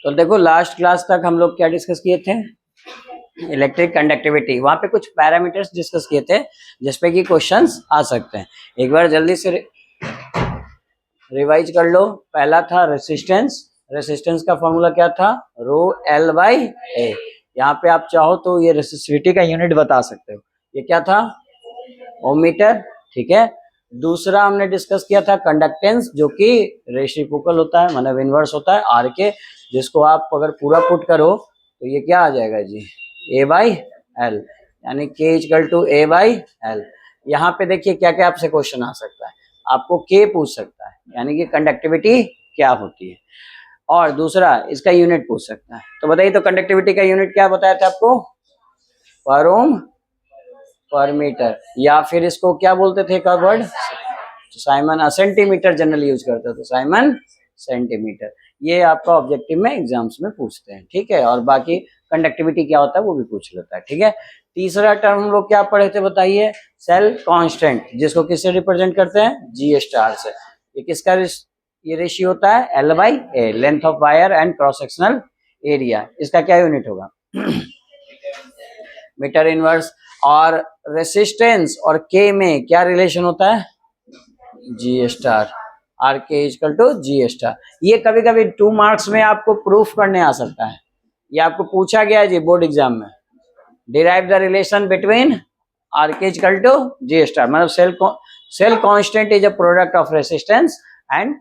तो देखो last class तक हम लोग क्या डिस्कस किए थे, इलेक्ट्रिक कंडक्टिविटी। वहां पे कुछ पैरामीटर्स डिस्कस किए थे जिसपे कि क्वेश्चंस आ सकते हैं। एक बार जल्दी से रिवाइज कर लो। पहला था रेसिस्टेंस। रेसिस्टेंस का फॉर्मूला क्या था, रो एल बाई ए। यहाँ पे आप चाहो तो ये रेसिस्टिविटी का यूनिट बता सकते हो। ये क्या था, ओमीटर, ठीक है। दूसरा हमने डिस्कस किया था कंडक्टेंस, जो कि रेसिप्रोकल होता है, मतलब इनवर्स होता है आर के, जिसको आप अगर पूरा पुट करो तो ये क्या आ जाएगा जी, ए बाई एल, यानी के equal to A by L. यहाँ पे देखिए क्या क्या आपसे क्वेश्चन आ सकता है। आपको के पूछ सकता है, यानी कि कंडक्टिविटी क्या होती है, और दूसरा इसका यूनिट पूछ सकता है। तो बताइए, तो कंडक्टिविटी का यूनिट क्या बताया था आपको, पर ओम पर मीटर, या फिर इसको क्या बोलते थे एक word, Simon, centimetre generally use करते थे, साइमन सेंटीमीटर। ये आपका ऑब्जेक्टिव में एग्जाम्स में पूछते हैं, ठीक है। और बाकी कंडक्टिविटी क्या होता है वो भी पूछ लेता है, ठीक है। तीसरा टर्म हम लोग क्या पढ़े थे बताइए, सेल कांस्टेंट, जिसको किससे रिप्रेजेंट करते हैं, जी स्टार से। ये किसका ये रेशियो होता है, L by A, length of wire and cross sectional area. इसका क्या यूनिट होगा, मीटर इनवर्स। और रेसिस्टेंस और के में क्या रिलेशन होता है, जी star, are K equal to G star. ये कभी कभी 2 मार्क्स में आपको प्रूफ करने आ सकता है। ये आपको पूछा गया है जी बोर्ड एग्जाम में, derive the relation between R K equal to G star, मतलब cell constant is a product of resistance and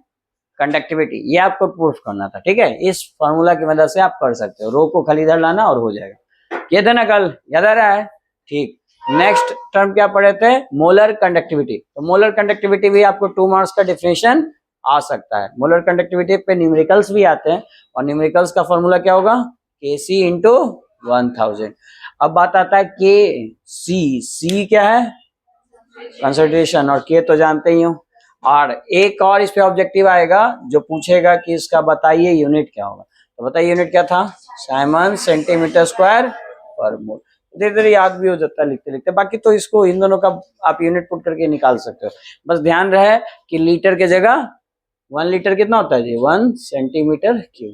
conductivity. ये आपको प्रूफ करना था, ठीक है। इस फॉर्मूला की मदद से आप कर सकते हो, रो को खाली इधर लाना और हो जाएगा। ये था ना कल, याद आ रहा है, ठीक। नेक्स्ट टर्म क्या पढ़े थे, मोलर कंडक्टिविटी। तो मोलर कंडक्टिविटी भी आपको 2 मार्क्स का डिफिनेशन आ सकता है। मोलर कंडक्टिविटी पे न्यूमेरिकल्स भी आते हैं, और न्यूमेरिकल्स का फॉर्मूला क्या होगा, के सी इंटू 1000। अब बात आता है के सी क्या है, कंसंट्रेशन, और के तो जानते ही हो। और एक और इस पे ऑब्जेक्टिव आएगा जो पूछेगा कि इसका बताइए यूनिट क्या होगा। तो बताइए यूनिट क्या था, साइमन सेंटीमीटर स्क्वायर पर मोल। धीरे धीरे याद भी हो जाता है लिखते लिखते। बाकी तो इसको इन दोनों का आप यूनिट पुट करके निकाल सकते हो। बस ध्यान रहे कि लीटर के जगह 1 लीटर कितना होता है जी, 1 सेंटीमीटर क्यूब।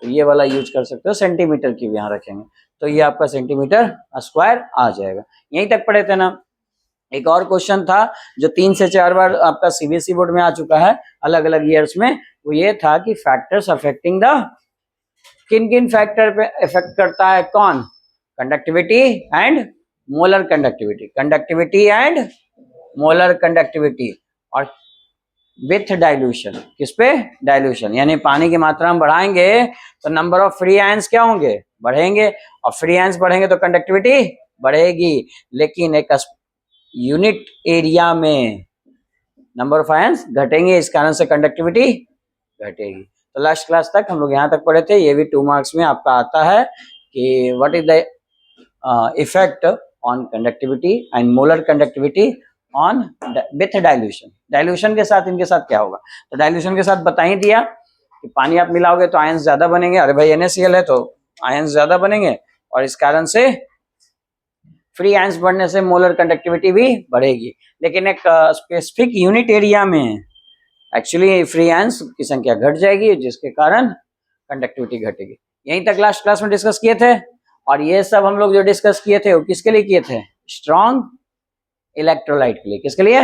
तो ये वाला यूज कर सकते हो, सेंटीमीटर क्यूब यहाँ रखेंगे तो ये आपका सेंटीमीटर स्क्वायर आ जाएगा। यहीं तक पढ़े थे ना। एक और क्वेश्चन था जो 3 से 4 बार आपका सीबीएसई बोर्ड में आ चुका है अलग अलग ईयर्स में, वो ये था कि फैक्टर्स अफेक्टिंग द, किन किन फैक्टर पे इफेक्ट करता है कौन, conductivity and molar conductivity, conductivity and molar conductivity, और विथ डाइल्यूशन। किस पे, डाइल्यूशन, यानी पानी की मात्रा हम बढ़ाएंगे तो नंबर ऑफ फ्री आयंस क्या होंगे, बढ़ेंगे, और फ्री आयंस बढ़ेंगे तो कंडक्टिविटी बढ़ेगी। लेकिन एक यूनिट एरिया में नंबर ऑफ आयंस घटेंगे, इस कारण से कंडक्टिविटी घटेगी। तो लास्ट क्लास तक हम लोग यहाँ तक पढ़े थे। ये भी 2 मार्क्स में आपका आता है कि what is the effect on conductivity and molar conductivity on with dilution. Dilution के साथ इनके साथ क्या होगा, तो डाइल्यूशन के साथ बता ही दिया कि पानी आप मिलाओगे तो आयंस ज्यादा बनेंगे। अरे भाई NaCl है तो आयंस ज्यादा बनेंगे, और इस कारण से फ्री आयंस बढ़ने से मोलर कंडक्टिविटी भी बढ़ेगी। लेकिन एक स्पेसिफिक यूनिट एरिया में एक्चुअली फ्री आयंस की संख्या घट जाएगी, जिसके कारण कंडक्टिविटी घटेगी। यहीं तक लास्ट क्लास में डिस्कस किए थे। और ये सब हम लोग जो डिस्कस किए थे वो किसके लिए किए थे, स्ट्रॉन्ग इलेक्ट्रोलाइट के लिए। किसके लिए,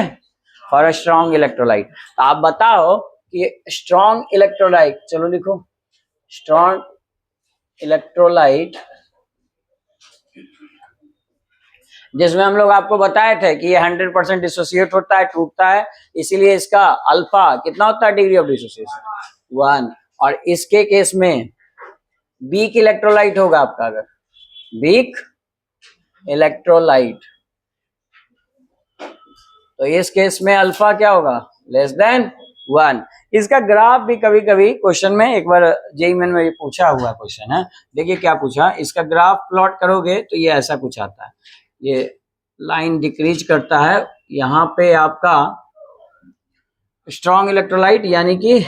फॉर अ स्ट्रॉन्ग इलेक्ट्रोलाइट। तो आप बताओ कि स्ट्रॉन्ग इलेक्ट्रोलाइट, चलो लिखो, स्ट्रॉन्ग इलेक्ट्रोलाइट जिसमें हम लोग आपको बताए थे कि ये 100% डिसोसिएट होता है, टूटता है, इसीलिए इसका अल्फा कितना होता है, डिग्री ऑफ डिसोसिएशन 1। और इसके केस में वीक इलेक्ट्रोलाइट होगा आपका, अगर वीक इलेक्ट्रोलाइट तो इस केस में अल्फा क्या होगा, लेस देन 1। इसका ग्राफ भी कभी कभी क्वेश्चन में, एक बार जेईई मेन में पूछा हुआ क्वेश्चन है, देखिए क्या पूछा, इसका ग्राफ प्लॉट करोगे तो ये ऐसा कुछ आता है, ये लाइन डिक्रीज करता है। यहाँ पे आपका स्ट्रॉन्ग इलेक्ट्रोलाइट यानी कि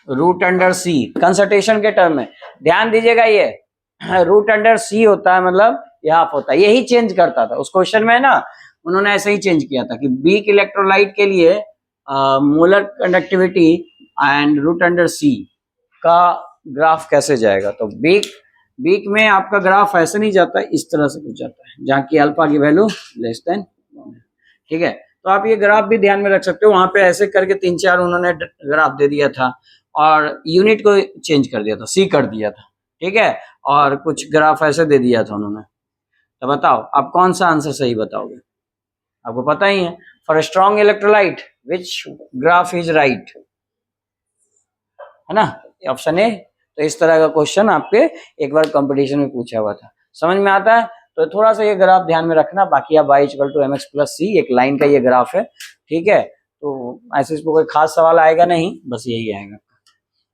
रूट अंडर सी, कंसंट्रेशन के टर्म में ध्यान दीजिएगा, ये रूट अंडर सी होता है, मतलब ये हाफ होता है। यही चेंज करता था उस क्वेश्चन में ना, उन्होंने ऐसे ही चेंज किया था कि वीक इलेक्ट्रोलाइट के लिए molar conductivity and root under C का ग्राफ कैसे जाएगा, तो वीक में आपका ग्राफ ऐसे नहीं जाता, इस तरह से कुछ जाता है जहाँ की अल्फा की वैल्यू लेस देन 1 है। ठीक है, तो आप ये ग्राफ भी ध्यान में रख सकते हो। वहां पे ऐसे करके 3-4 उन्होंने ग्राफ दे दिया था और यूनिट को चेंज कर दिया था, सी कर दिया था। ठीक है, और कुछ ग्राफ ऐसे दे दिया था उन्होंने। तो बताओ आप कौन सा आंसर सही बताओगे, आपको पता ही है। For strong electrolyte which graph is right, है ना, ऑप्शन ए। तो इस तरह का क्वेश्चन आपके एक बार कंपटीशन में पूछा हुआ था, समझ में आता है। तो थोड़ा सा ये ग्राफ ध्यान में रखना। बाकी आप y equal to mx plus C, एक लाइन का ये ग्राफ है। ठीक है, तो ऐसे इसमें कोई खास सवाल आएगा नहीं, बस यही आएगा।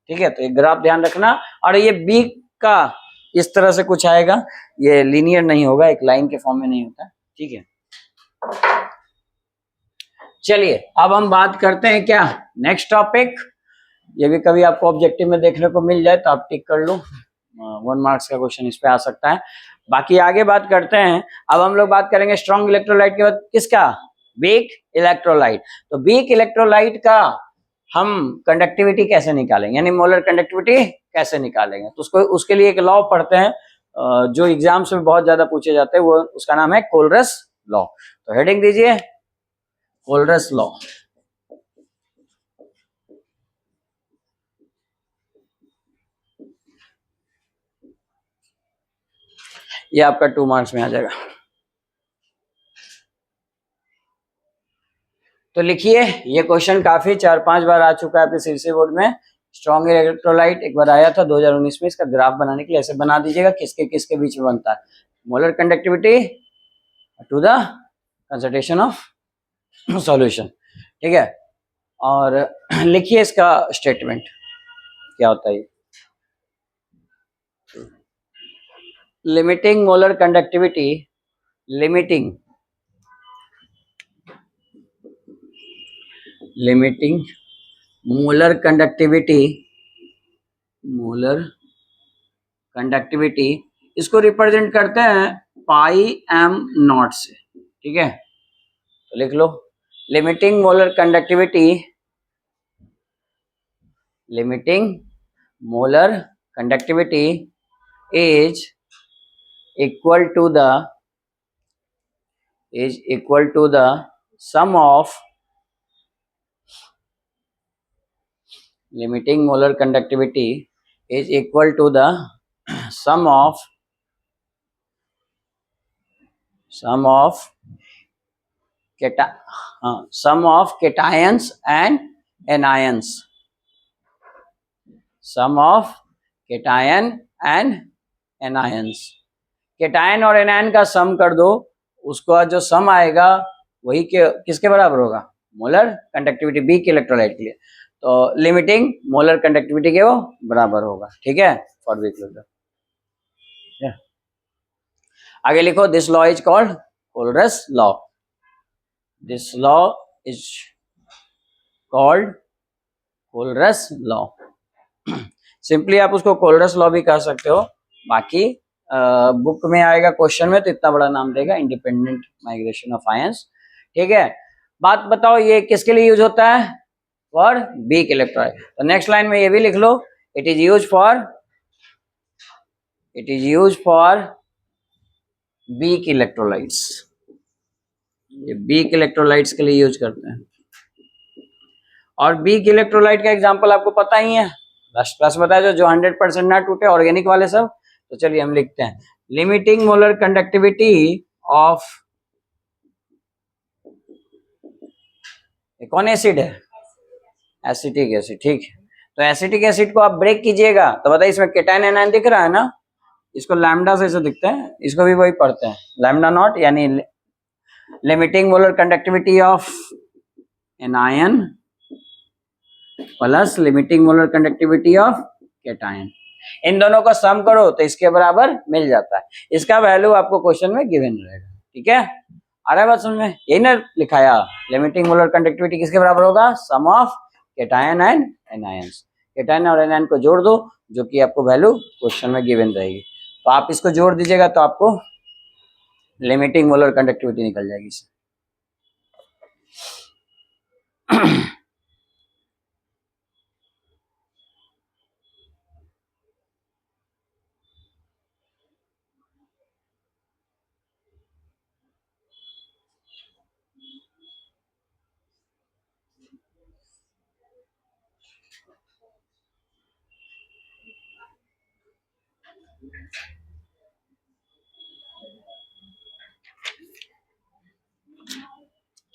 ठीक है, तो ये ग्राफ ध्यान रखना। और ये बी का इस तरह से कुछ आएगा, ये लीनियर नहीं होगा, एक लाइन के फॉर्म में नहीं होता। ठीक है, चलिए अब हम बात करते हैं क्या, नेक्स्ट टॉपिक। ये भी कभी आपको ऑब्जेक्टिव में देखने को मिल जाए तो आप टिक कर लो, 1 मार्क्स का क्वेश्चन इस पे आ सकता है। बाकी आगे बात करते हैं। अब हम लोग बात करेंगे स्ट्रॉन्ग इलेक्ट्रोलाइट के बाद किसका, वीक इलेक्ट्रोलाइट। तो वीक इलेक्ट्रोलाइट का हम कंडक्टिविटी कैसे निकालेंगे, यानी मोलर कंडक्टिविटी कैसे निकालेंगे, तो उसको उसके लिए एक लॉ पढ़ते हैं जो एग्जाम्स में बहुत ज्यादा पूछे जाते हैं, वो उसका नाम है कोलरस लॉ। तो हेडिंग दीजिए कोलरस लॉ। ये आपका 2 मार्क्स में आ जाएगा। तो लिखिए, ये क्वेश्चन काफी 4-5 बार आ चुका है आपके सीसीसी बोर्ड में। स्ट्रॉन्ग इलेक्ट्रोलाइट एक बार आया था 2019 में, इसका ग्राफ बनाने के लिए ऐसे बना दीजिएगा, किसके किसके बीच में बनता है, molar conductivity to the concentration of solution. ठीक है, और लिखिए इसका स्टेटमेंट क्या होता है। Limiting molar conductivity, limiting molar conductivity इसको रिप्रेजेंट करते हैं पाई एम नॉट से। ठीक है, तो लिख लो limiting molar conductivity is equal to the sum of limiting molar conductivity is equal to the sum of cations and anions, sum of cation and anions। Cation और एनायन का सम कर दो, उसका जो सम आएगा वही किसके बराबर होगा, मोलर कंडक्टिविटी बी के इलेक्ट्रोलाइट के लिए। तो लिमिटिंग मोलर कंडक्टिविटी के वो बराबर होगा। ठीक है, फॉर वीक इलेक्ट्रोलाइट। आगे लिखो, this law is called Kohlrausch law. This law is called Kohlrausch law. Simply आप उसको कोलरस लॉ भी कह सकते हो। बाकी बुक में आएगा क्वेश्चन में तो इतना बड़ा नाम देगा, इंडिपेंडेंट माइग्रेशन ऑफ आयंस। ठीक है, बात बताओ ये किसके लिए यूज होता है, फॉर वीक इलेक्ट्रोलाइट। तो नेक्स्ट लाइन में ये भी लिख लो, it is use for weak electrolytes. ये वीक इलेक्ट्रोलाइट्स के लिए यूज करते हैं। और वीक इलेक्ट्रोलाइट का एग्जांपल आपको पता ही है, प्लस बताया जो 100% ना टूटे, ऑर्गेनिक वाले सब। तो चलिए हम लिखते हैं, लिमिटिंग मोलर कंडक्टिविटी ऑफ, कौन एसिड है, एसिटिक एसिड। ठीक है, तो एसिटिक एसिड को आप ब्रेक कीजिएगा तो बताइए इसमें केटायन एनायन दिख रहा है ना, इसको लैम्डा से दिखते हैं, इसको भी वही पढ़ते हैं लैम्डा नॉट, यानी limiting molar conductivity of anion plus limiting molar conductivity of cation. इन दोनों का सम करो तो इसके बराबर मिल जाता है। इसका वैल्यू आपको क्वेश्चन में गिवन रहेगा। ठीक है, आ रहा है बात समझ में, यही ना लिखाया, लिमिटिंग मोलर कंडक्टिविटी किसके बराबर होगा, sum of cation and anions. Cation और एनायन को जोड़ दो जो कि आपको वैल्यू क्वेश्चन में गिवन रहेगी। तो आप इसको जोड़ दीजिएगा तो आपको लिमिटिंग मोलर कंडक्टिविटी निकल जाएगी।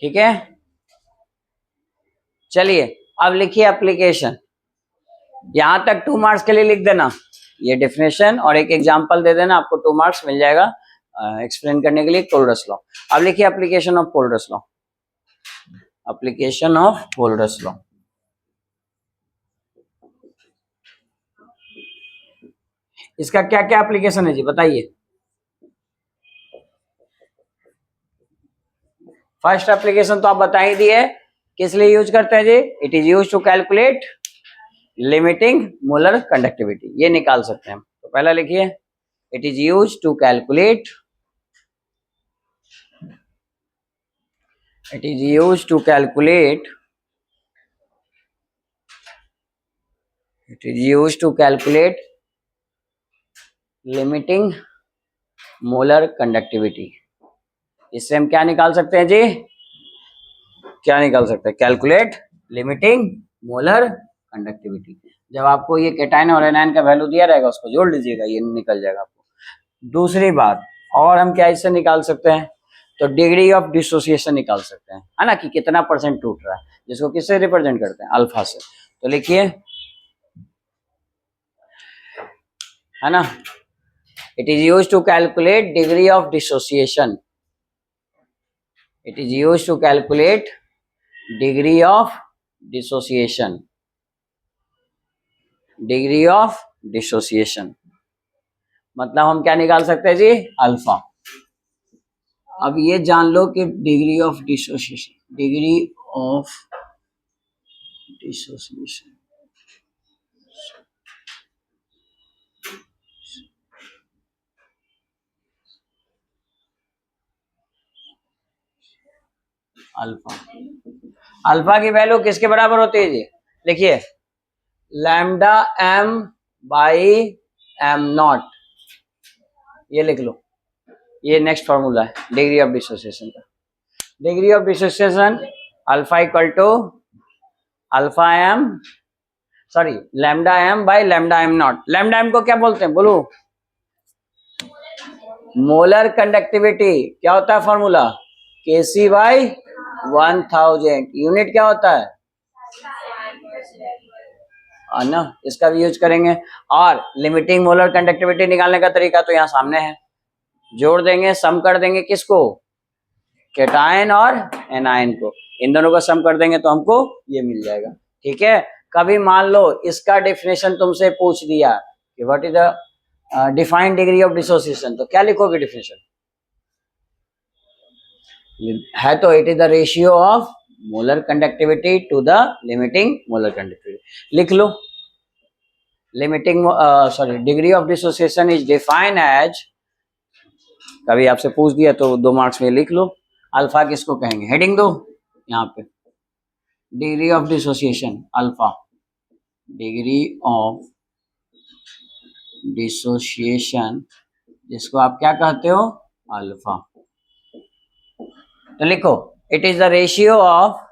ठीक है, चलिए अब लिखिए एप्लीकेशन। यहां तक 2 मार्क्स के लिए लिख देना, ये डेफिनेशन और एक एग्जांपल दे देना, आपको 2 मार्क्स मिल जाएगा एक्सप्लेन करने के लिए पोलरस लॉ। अब लिखिए application of Kohlrausch law, application of Kohlrausch law. इसका क्या क्या एप्लीकेशन है जी बताइए। फर्स्ट एप्लीकेशन तो आप बता ही दिए, किस लिए यूज करते हैं जी, it is use to calculate limiting molar conductivity, ये निकाल सकते हैं। तो पहला लिखिए, it is use to calculate, it is use to calculate, it is use to calculate limiting molar conductivity. इससे हम क्या निकाल सकते हैं जी, क्या निकाल सकते हैं, कैलकुलेट लिमिटिंग मोलर कंडक्टिविटी। जब आपको ये केटायन और एनायन का वैल्यू दिया रहेगा उसको जोड़ लीजिएगा, ये निकल जाएगा आपको। दूसरी बात, और हम क्या इससे निकाल सकते हैं, तो डिग्री ऑफ डिसोसिएशन निकाल सकते हैं, है ना, कि कितना परसेंट टूट रहा है, जिसको किससे रिप्रेजेंट करते हैं, अल्फा से। तो लिखिए, है ना, it is use to calculate degree of dissociation, it is use to calculate degree of dissociation, degree of dissociation मतलब हम क्या निकाल सकते हैं जी, अल्फा। अब ये जान लो कि degree of dissociation, degree of dissociation alpha, alpha की वैल्यू किसके बराबर होती है जी, लिखिए lambda M by M not, ये लिख लो, ये नेक्स्ट फॉर्मूला है डिग्री ऑफ डिसोसिएशन का। Degree of dissociation alpha equal to alpha M, sorry lambda M by lambda M not. Lambda M को क्या बोलते हैं बोलो, मोलर कंडक्टिविटी। क्या होता है फॉर्मूला, केसी बाई 1000। यूनिट क्या होता है ना, इसका भी यूज करेंगे। और लिमिटिंग मोलर कंडक्टिविटी निकालने का तरीका तो यहाँ सामने है, जोड़ देंगे, सम कर देंगे, किसको, केटायन और एनायन को, इन दोनों को सम कर देंगे तो हमको ये मिल जाएगा। ठीक है, कभी मान लो इसका डेफिनेशन तुमसे पूछ दिया कि what is the defined degree of dissociation, तो क्या लिखोगे डिफिनेशन, है तो it is the ratio of molar conductivity to the limiting molar conductivity. लिख लो, limiting sorry degree of dissociation is defined as, कभी आपसे पूछ दिया तो 2 मार्क्स में लिख लो, अल्फा किसको कहेंगे, हेडिंग दो यहाँ पे, degree of dissociation alpha, degree of dissociation जिसको आप क्या कहते हो, अल्फा। तो लिखो, it is the ratio of,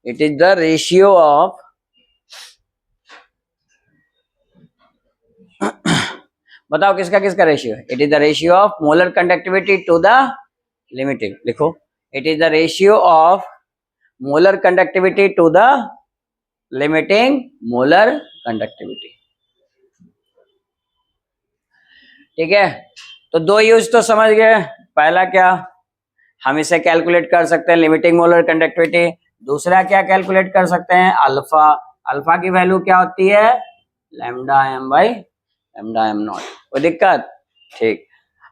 it is the ratio of बताओ किसका किसका रेशियो है, it is the ratio of molar conductivity to the limiting, लिखो it is the ratio of molar conductivity to the limiting molar conductivity. ठीक है, तो 2 use तो समझ गए, पहला क्या, हम इसे कैलकुलेट कर सकते हैं लिमिटिंग मोलर कंडक्टिविटी, दूसरा क्या कैलकुलेट कर सकते हैं, अल्फा। अल्फा की वैल्यू क्या होती है, lambda M by lambda M not, कोई दिक्कत, ठीक।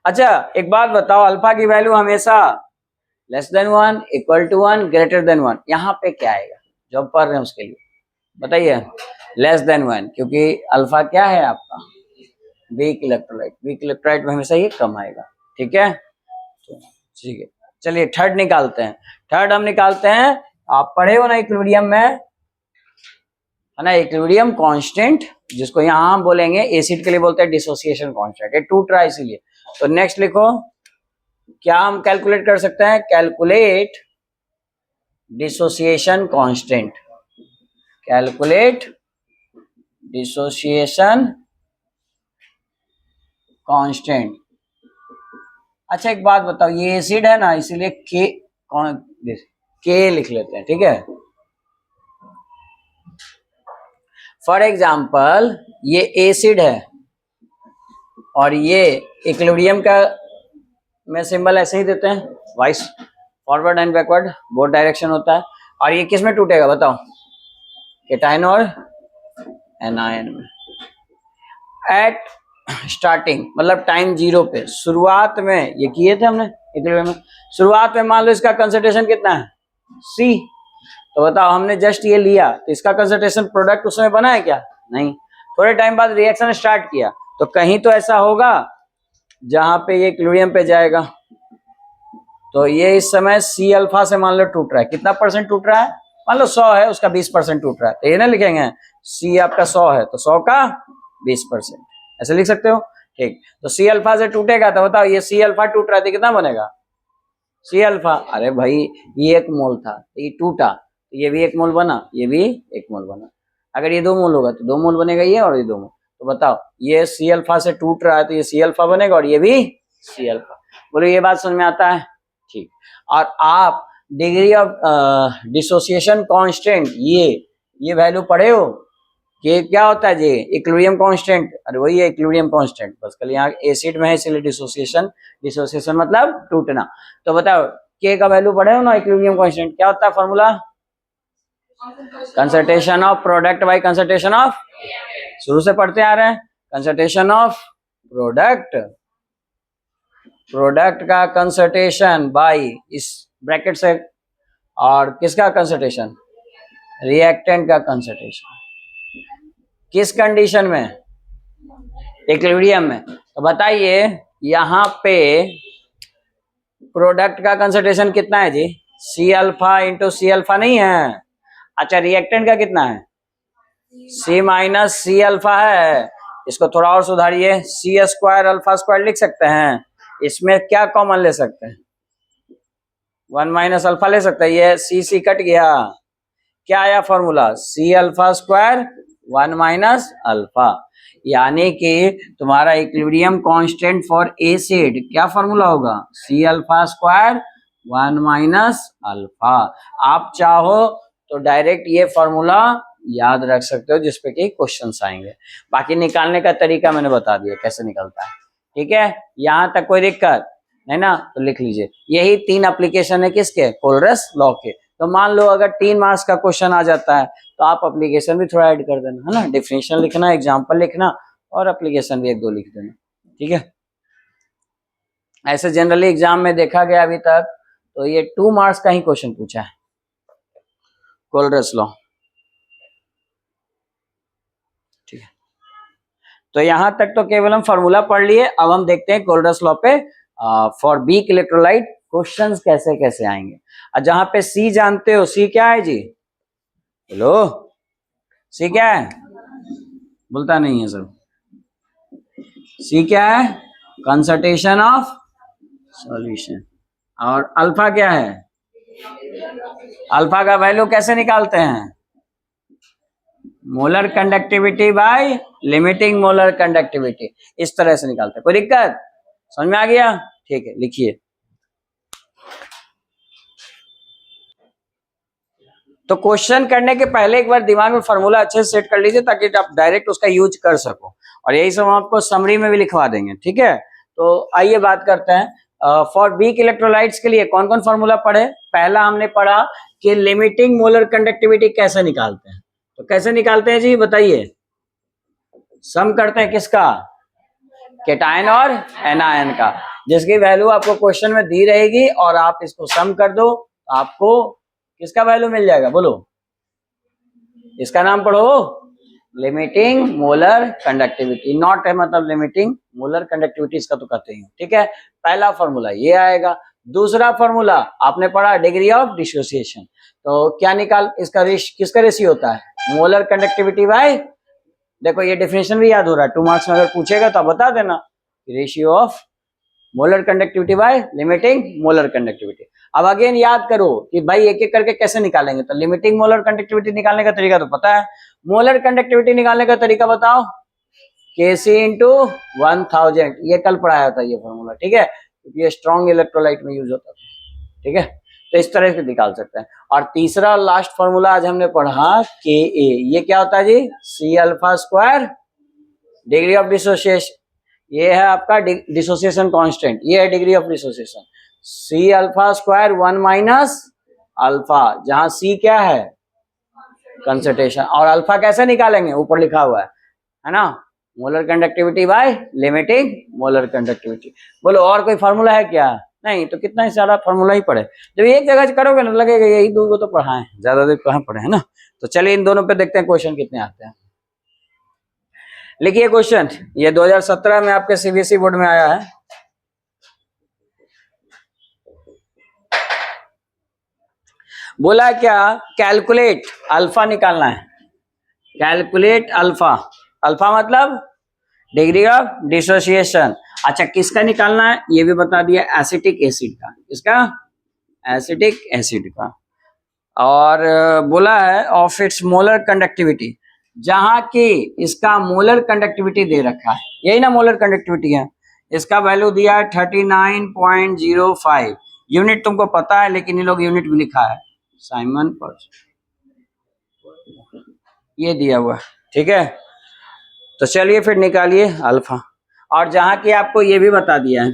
अच्छा एक बात बताओ, अल्फा की वैल्यू हमेशा less than 1, equal to 1, greater than 1, यहाँ पे क्या आएगा जो हम पढ़ रहे हैं उसके लिए बताइए, लेस देन 1, क्योंकि अल्फा क्या है आपका वीक इलेक्ट्रोलाइट, वीक इलेक्ट्रोलाइट में हमेशा ये कम आएगा। ठीक है, तो ठीक है, चलिए थर्ड निकालते हैं। थर्ड हम निकालते हैं, आप पढ़े हो ना इक्विलिब्रियम में, है ना, इक्विलिब्रियम कांस्टेंट, जिसको यहाँ हम बोलेंगे एसिड के लिए बोलते हैं डिसोसिएशन कांस्टेंट, ये टूट रहा है इसीलिए। तो नेक्स्ट लिखो, क्या हम कैलकुलेट कर सकते हैं, calculate dissociation constant, calculate dissociation constant. अच्छा एक बात बताओ, ये एसिड है ना, इसीलिए के लिख लेते हैं, ठीक है। फॉर एग्जाम्पल ये एसिड है और ये इक्विलिब्रियम का में सिंबल ऐसे ही देते हैं, vice forward and backward both direction होता है। और ये किस में टूटेगा बताओ, केटायन और एनायन में। एट स्टार्टिंग मतलब टाइम जीरो पे, शुरुआत में ये किए थे हमने इक्विलिब्रियम में, शुरुआत में मान लो इसका कंसंट्रेशन कितना है C, तो बताओ हमने जस्ट ये लिया तो इसका कंसंट्रेशन प्रोडक्ट उसमें बना है क्या, नहीं। थोड़े टाइम बाद रिएक्शन स्टार्ट किया तो कहीं तो ऐसा होगा जहां पे ये इक्विलिब्रियम पे जाएगा, तो ये इस समय C अल्फा से मान लो टूट रहा है, कितना परसेंट टूट रहा है, मान लो 100 है, उसका 20% टूट रहा है, तो ये ना लिखेंगे C आपका 100 है तो 100 का 20%, ऐसे लिख सकते हो, ठीक। तो C अल्फा से टूटेगा तो बताओ ये C अल्फा टूट रहा है तो कितना बनेगा C अल्फा, अरे भाई ये 1 मोल था ये टूटा, ये भी 1 मोल बना, ये भी 1 मोल बना, अगर ये 2 मोल होगा तो 2 मोल बनेगा ये और ये 2 मोल, तो बताओ ये C अल्फा से टूट रहा है तो ये C अल्फा बनेगा और ये भी C अल्फा। बोलो ये बात समझ में आता है, ठीक। और आप डिग्री ऑफ डिसोसिएशन कांस्टेंट ये वैल्यू पढ़े हो कि क्या होता है जी, इक्विलिब्रियम कांस्टेंट, अरे वही है इक्विलिब्रियम कांस्टेंट, बस कल यहाँ एसिड में है इसलिए डिसोसिएशन मतलब टूटना। तो बताओ के का वैल्यू पढ़े हो ना, इक्विलिब्रियम कांस्टेंट क्या होता है formula, concentration of product by concentration of, शुरू से पढ़ते आ रहे हैं, कंसंट्रेशन ऑफ प्रोडक्ट का कंसंट्रेशन बाय इस ब्रैकेट से, और किसका कंसंट्रेशन, रिएक्टेंट का कंसंट्रेशन, किस कंडीशन में, इक्विलिब्रियम में। तो बताइए यहाँ पे प्रोडक्ट का कंसंट्रेशन कितना है जी, C alpha into C alpha नहीं है, अच्छा रिएक्टेंट का कितना है C माइनस C अल्फा है, इसको थोड़ा और सुधारिए C स्क्वायर अल्फा स्क्वायर लिख सकते हैं, इसमें क्या कॉमन ले सकते हैं 1 माइनस अल्फा ले सकते हैं, ये C कट गया, क्या आया formula C alpha square 1 minus alpha, यानी कि तुम्हारा इक्विलिब्रियम कांस्टेंट फॉर एसिड क्या फॉर्मूला होगा C alpha square 1 minus alpha. आप चाहो तो डायरेक्ट ये फॉर्मूला याद रख सकते हो जिसपे कि क्वेश्चंस आएंगे, बाकी निकालने का तरीका मैंने बता दिया कैसे निकलता है, ठीक है। यहां तक कोई दिक्कत है ना, तो लिख लीजिए, यही 3 एप्लीकेशन है किसके, कोलरस लॉ के। तो मान लो अगर 3 मार्क्स का क्वेश्चन आ जाता है तो आप एप्लीकेशन भी थोड़ा ऐड कर देना, है ना, डिफिनेशन लिखना, एग्जाम्पल लिखना और एप्लीकेशन भी 1-2 लिख देना, ठीक है। ऐसे जनरली एग्जाम में देखा गया अभी तक तो ये 2 मार्क्स का ही क्वेश्चन पूछा है, कोलरस लॉ, ठीक है। तो यहां तक तो केवल हम फॉर्मूला पढ़ लिए, अब हम देखते हैं कोलरस लॉ पे फॉर वीक इलेक्ट्रोलाइट क्वेश्चंस कैसे कैसे आएंगे। और जहां पे C जानते हो, C क्या है जी, हेलो C क्या है, बोलता नहीं है सब, C क्या है, कंसंट्रेशन ऑफ सॉल्यूशन, और अल्फा क्या है, अल्फा का वैल्यू कैसे निकालते हैं, molar conductivity by limiting molar conductivity, इस तरह से निकालते हैं। कोई दिक्कत समझ में आ गया, ठीक है, लिखिए। तो क्वेश्चन करने के पहले एक बार दिमाग में फॉर्मूला अच्छे से सेट कर लीजिए ताकि आप डायरेक्ट उसका यूज कर सको, और यही सब हम आपको समरी में भी लिखवा देंगे, ठीक है। तो आइए बात करते हैं फॉर वीक इलेक्ट्रोलाइट्स के लिए कौन कौन फॉर्मूला पढ़े। पहला हमने पढ़ा कि लिमिटिंग मोलर कंडक्टिविटी कैसे निकालते हैं, तो कैसे निकालते हैं जी बताइए, सम करते हैं किसका, केटायन और एनायन का, जिसकी वैल्यू आपको क्वेश्चन में दी रहेगी और आप इसको सम कर दो, आपको किसका वैल्यू मिल जाएगा, बोलो, इसका नाम पढ़ो लिमिटिंग मोलर कंडक्टिविटी, नॉट है मतलब लिमिटिंग मोलर कंडक्टिविटी इसका तो कहते हैं, ठीक है। पहला फॉर्मूला ये आएगा। दूसरा फॉर्मूला आपने पढ़ा डिग्री ऑफ डिसोसिएशन, तो क्या निकाल, इसका किसका रेशियो होता है, मोलर कंडक्टिविटी बाय, देखो ये डेफिनेशन भी याद हो रहा है, 2 मार्क्स में अगर पूछेगा तो आप बता देना, ratio of molar conductivity by limiting molar conductivity. अब अगेन याद करो कि भाई एक एक करके कैसे निकालेंगे, तो लिमिटिंग मोलर कंडक्टिविटी निकालने का तरीका तो पता है, मोलर कंडक्टिविटी निकालने का तरीका बताओ, Kc इंटू 1000, ये कल पढ़ाया था ये फॉर्मूला, ठीक है, क्योंकि ये स्ट्रॉन्ग इलेक्ट्रोलाइट में यूज होता था, ठीक है, तो इस तरह से निकाल सकते हैं। और तीसरा लास्ट फॉर्मूला आज हमने पढ़ा Ka, ये क्या होता है जी, C alpha square degree of dissociation, ये है आपका डिसोसिएशन कांस्टेंट, ये है degree of dissociation, C alpha square 1 minus alpha, जहां C क्या है कंसंट्रेशन, और अल्फा कैसे निकालेंगे, ऊपर लिखा हुआ है ना, molar conductivity by limiting molar conductivity. बोलो और कोई फार्मूला है क्या, नहीं, तो कितना ही सारा फार्मूला ही पढ़े, जब एक जगह से करोगे ना लगेगा यही दो को तो पढ़ा है, ज्यादा देर कहाँ पढ़े है ना। तो चलिए इन दोनों पे देखते हैं क्वेश्चन कितने आते हैं। लिखिए क्वेश्चन, ये 2017 में आपके सीबीएसई बोर्ड में आया है। बोला क्या, कैलकुलेट अल्फा निकालना है, कैलकुलेट अल्फा, अल्फा मतलब डिग्री ऑफ डिसोसिएशन। अच्छा किसका निकालना है ये भी बता दिया, एसिटिक एसिड का, किसका, एसिटिक एसिड का। और बोला है ऑफ इट्स मोलर कंडक्टिविटी, जहां की इसका मोलर कंडक्टिविटी दे रखा है, यही ना मोलर कंडक्टिविटी है, इसका वैल्यू दिया है 39.05, यूनिट तुमको पता है लेकिन ये लोग यूनिट भी लिखा है साइमन पर, ये दिया हुआ, ठीक है। तो चलिए फिर निकालिए अल्फा, और जहां की आपको ये भी बता दिया है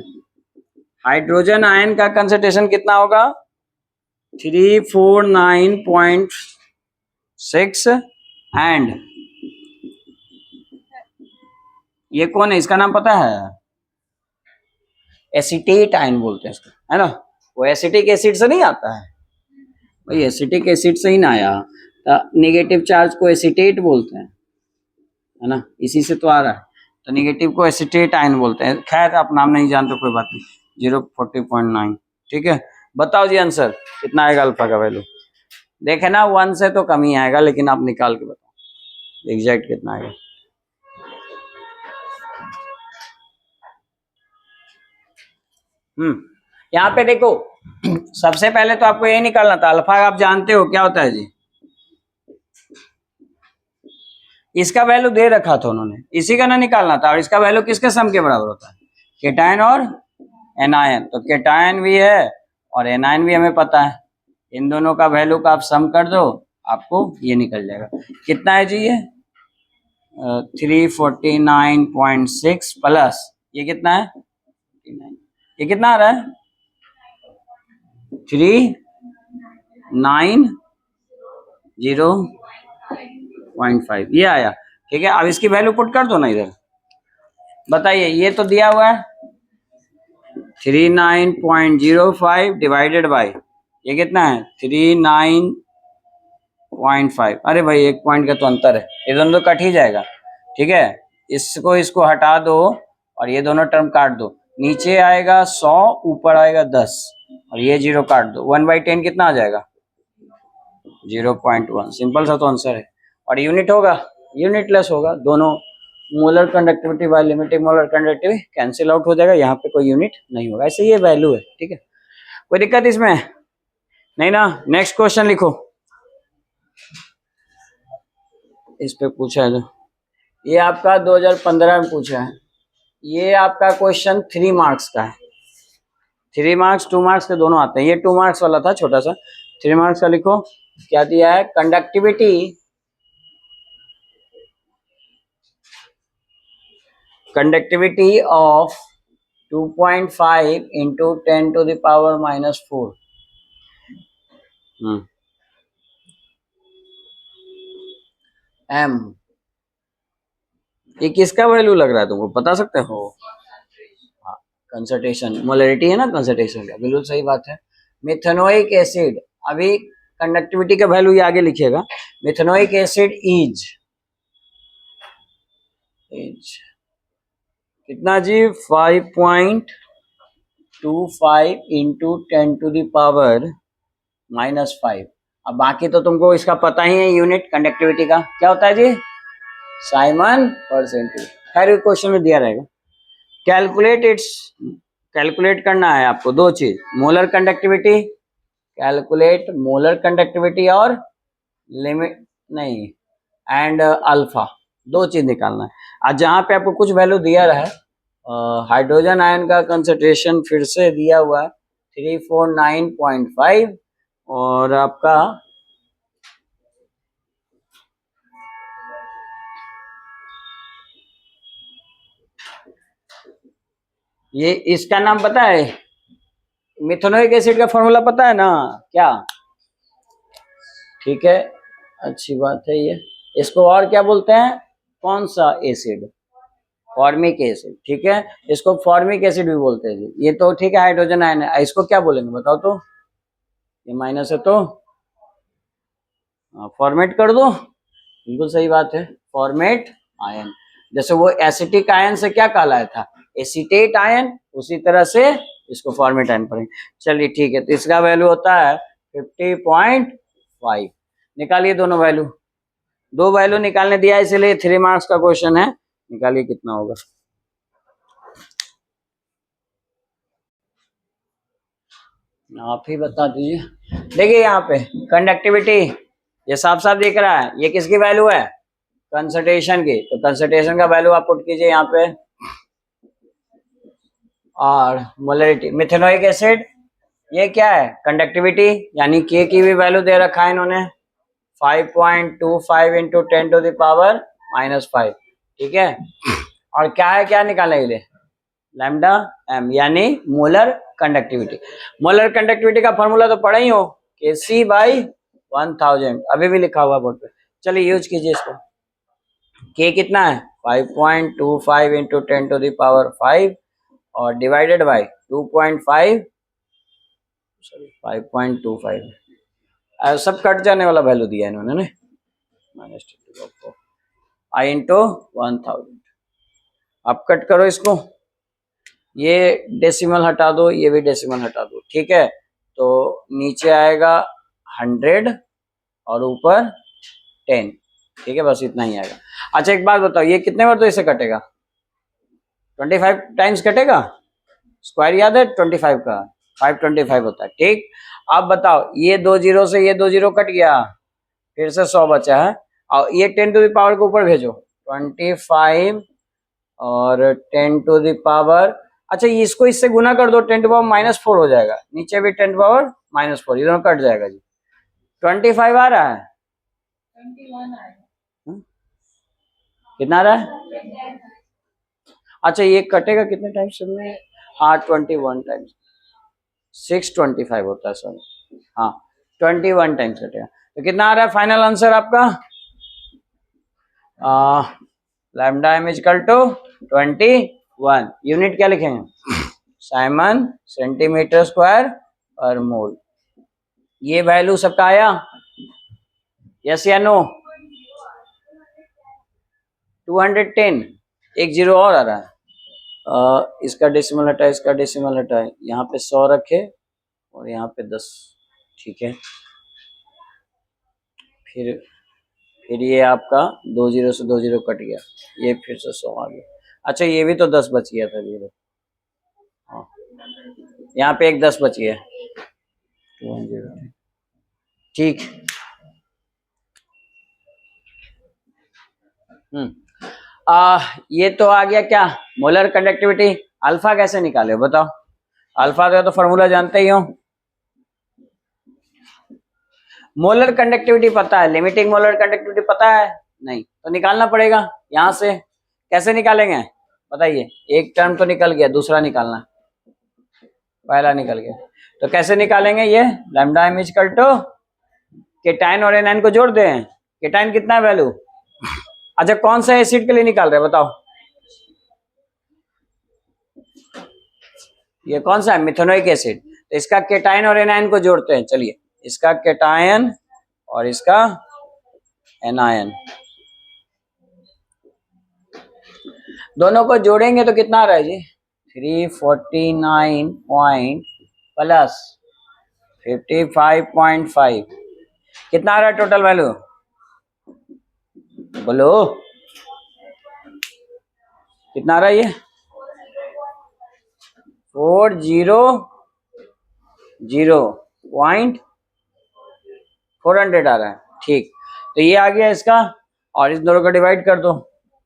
हाइड्रोजन आयन का कंसंट्रेशन कितना होगा 349.6, एंड ये कौन है, इसका नाम पता है, एसिटेट आयन बोलते हैं इसको, है ना, वो एसिटिक एसिड से नहीं आता है भाई, एसिटिक एसिड से ही ना आया, तो नेगेटिव चार्ज को एसिटेट बोलते हैं, है ना, इसी से तो आ रहा है, तो नेगेटिव को एसिटेट आयन बोलते हैं। खैर आप नाम नहीं जानते कोई बात नहीं, 040.9, ठीक है। बताओ जी आंसर कितना आएगा अल्फा का वैल्यू, देखे ना 1 से तो कम ही आएगा, लेकिन आप निकाल के बताओ एग्जैक्ट कितना आएगा। यहाँ पे देखो सबसे पहले तो आपको यही निकालना था, अल्फा आप जानते हो क्या होता है जी, इसका वैल्यू दे रखा था उन्होंने, इसी का ना निकालना था, और इसका वैल्यू किसके सम के बराबर होता है, केटायन और एनायन, तो केटायन भी है और एनायन भी हमें पता है, इन दोनों का वैल्यू का आप सम कर दो, आपको ये निकल जाएगा, कितना है जी ये 349.6 प्लस ये कितना है, ये कितना आ रहा है 390.5, ये आया, ठीक है। अब इसकी वैल्यू पुट कर दो ना इधर, बताइए ये तो दिया हुआ है 39.05 डिवाइडेड बाय ये कितना है 39.5, अरे भाई एक पॉइंट का तो अंतर है, ये दोनों तो कट ही जाएगा, ठीक है, इसको हटा दो और ये दोनों टर्म काट दो, नीचे आएगा 100 ऊपर आएगा 10 और ये 0 काट दो, 1/10 कितना आ जाएगा 0.1, सिंपल सा तो आंसर है। और यूनिट होगा यूनिटलेस होगा, दोनों molar conductivity by limiting molar conductivity cancel out हो जाएगा, यहाँ पे कोई यूनिट नहीं होगा, ऐसे ये वैल्यू है, ठीक है, कोई दिक्कत इसमें नहीं ना। नेक्स्ट क्वेश्चन लिखो, इस पे पूछा है जो ये आपका 2015 में पूछा है, ये आपका क्वेश्चन 3 मार्क्स का है, 3 मार्क्स 2 मार्क्स के दोनों आते हैं, ये 2 मार्क्स वाला था छोटा सा, 3 मार्क्स का लिखो, क्या दिया है conductivity of 2.5 into 10 to the power -4, m, ये किसका वैल्यू लग रहा है तुमको बता सकते हो, हाँ कंसंट्रेशन, मोलरिटी है ना कंसंट्रेशन का, बिल्कुल सही बात है। मिथेनोइक एसिड, अभी कंडक्टिविटी का वैल्यू ये आगे लिखिएगा, मिथेनोइक एसिड इज कितना जी 5.25 into 10 to the power -5, अब बाकी तो तुमको इसका पता ही है, यूनिट कंडक्टिविटी का क्या होता है जी साइमन परसेंटेज, खैर क्वेश्चन में दिया रहेगा। कैलकुलेट करना है आपको दो चीज, molar conductivity calculate molar conductivity और लिमिट नहीं एंड अल्फा, दो चीज निकालना है। आज जहाँ पे आपको कुछ वैल्यू दिया रहा है, हाइड्रोजन आयन का कंसंट्रेशन फिर से दिया हुआ है 349.5 और आपका ये इसका नाम पता है, मिथेनोइक एसिड का फॉर्मूला पता है ना क्या? ठीक है, अच्छी बात है। ये इसको और क्या बोलते हैं, कौन सा एसिड? Formic acid. ठीक है, इसको फॉर्मिक एसिड भी बोलते हैं जी। ये तो ठीक है, हाइड्रोजन आयन है, इसको क्या बोलेंगे बताओ तो? ये माइनस है तो फॉर्मेट कर दो, बिल्कुल सही बात है, फॉर्मेट आयन। जैसे वो एसिटिक आयन से क्या कहलाया था, एसीटेट आयन, उसी तरह से इसको फॉर्मेट आयन पढ़ेंगे। चलिए ठीक है, तो इसका वैल्यू होता है 50.5। निकालिए दोनों वैल्यू, दो वैल्यू निकालने दिया है, इसलिए 3 मार्क्स का क्वेश्चन है। निकालिए कितना होगा। आप ही बता दीजिए। देखिए यहाँ पे कंडक्टिविटी ये साफ साफ दिख रहा है, ये किसकी वैल्यू है, कंसंट्रेशन की। तो कंसंट्रेशन का वैल्यू आप पुट कीजिए यहाँ पे। और मोलरिटी, मिथेनोइक एसिड ये क्या है, कंडक्टिविटी, यानी के की भी वैल्यू दे रखा है इन्होंने 5.25 इंटू 10⁻⁻⁵। ठीक है, और क्या है, क्या निकालने के लिए, लैम्डा एम, यानी मोलर कंडक्टिविटी। मोलर कंडक्टिविटी का फॉर्मूला तो पढ़ा ही हो, Kc/1000, अभी भी लिखा हुआ बोर्ड पे। चलिए यूज कीजिए इसको। के कितना है, 5.25 इंटू 10⁻⁵ और डिवाइडेड बाय 2.5, सॉरी 5.25, सब कट जाने वाला वैल्यू दिया है इन्होंने -2 आई इंटू 1000। अब कट करो इसको, ये डेसिमल हटा दो, ये भी डेसिमल हटा दो। ठीक है, तो नीचे आएगा 100 और ऊपर 10। ठीक है, बस इतना ही आएगा। अच्छा एक बात बताओ, ये कितने बार तो इसे कटेगा, 25 टाइम्स कटेगा। स्क्वायर याद है 25 का, 525 होता है। ठीक, अब बताओ, ये 2 जीरो से ये 2 जीरो कट गया, फिर से 100 बचा है, और ये 10 टू द पावर के ऊपर भेजो 25 और 10 टू द पावर, अच्छा इसको इससे गुना कर दो, 10 टू पावर -4 हो जाएगा, नीचे भी 10 टू पावर -4, ये दोनों कट जाएगा जी। 25 आ रहा है, 21 आ रहा है, कितना आ रहा है? अच्छा ये कटेगा कितने टाइम्स में, हाँ 21 टाइम्स, 625 होता है सॉरी, हाँ 21 टाइम्स कटेगा। तो कितना आ रहा है फाइनल आंसर आपका, lambda M equal to 21। Unit क्या लिखेंगे, साइमन सेंटीमीटर स्क्वायर पर मोल। ये वैल्यू सबका आया, यस या नो? 210, एक जीरो और आ रहा है, इसका डेसिमल हटा, इसका डेसिमल हटा, यहाँ पे 100 रखे और यहाँ पे 10। ठीक है, फिर ये आपका 2 जीरो से 2 जीरो कट गया, ये फिर से 100 आ गया। अच्छा ये भी तो 10 बच गया था जीरो, हाँ यहाँ पे एक 10 बच गया, 210। ठीक, ये तो आ गया क्या, मोलर कंडक्टिविटी। अल्फा कैसे निकाले बताओ, अल्फा का तो फॉर्मूला जानते ही हो। मोलर कंडक्टिविटी पता है, लिमिटिंग मोलर कंडक्टिविटी पता है नहीं, तो निकालना पड़ेगा यहां से। कैसे निकालेंगे बताइए, एक टर्म तो निकल गया, दूसरा निकालना, पहला निकल गया, तो कैसे निकालेंगे ये, lambda M equal to cation और एनाइन को जोड़ दें। केटाइन कितना है वैल्यू, अच्छा कौन सा एसिड के लिए निकाल रहे हैं बताओ, ये कौन सा है, मिथेनोइक एसिड। तो इसका केटाइन और एनाइन को जोड़ते हैं, चलिए इसका केटाइन और इसका एनायन, दोनों को जोड़ेंगे तो कितना आ रहा है जी, 349 पॉइंट प्लस 55.5, कितना आ रहा है टोटल वैल्यू बोलो, कितना आ रहा है ये, 400, 0.400 आ रहा है। ठीक, तो ये आ गया इसका, और इस दोनों को डिवाइड कर दो।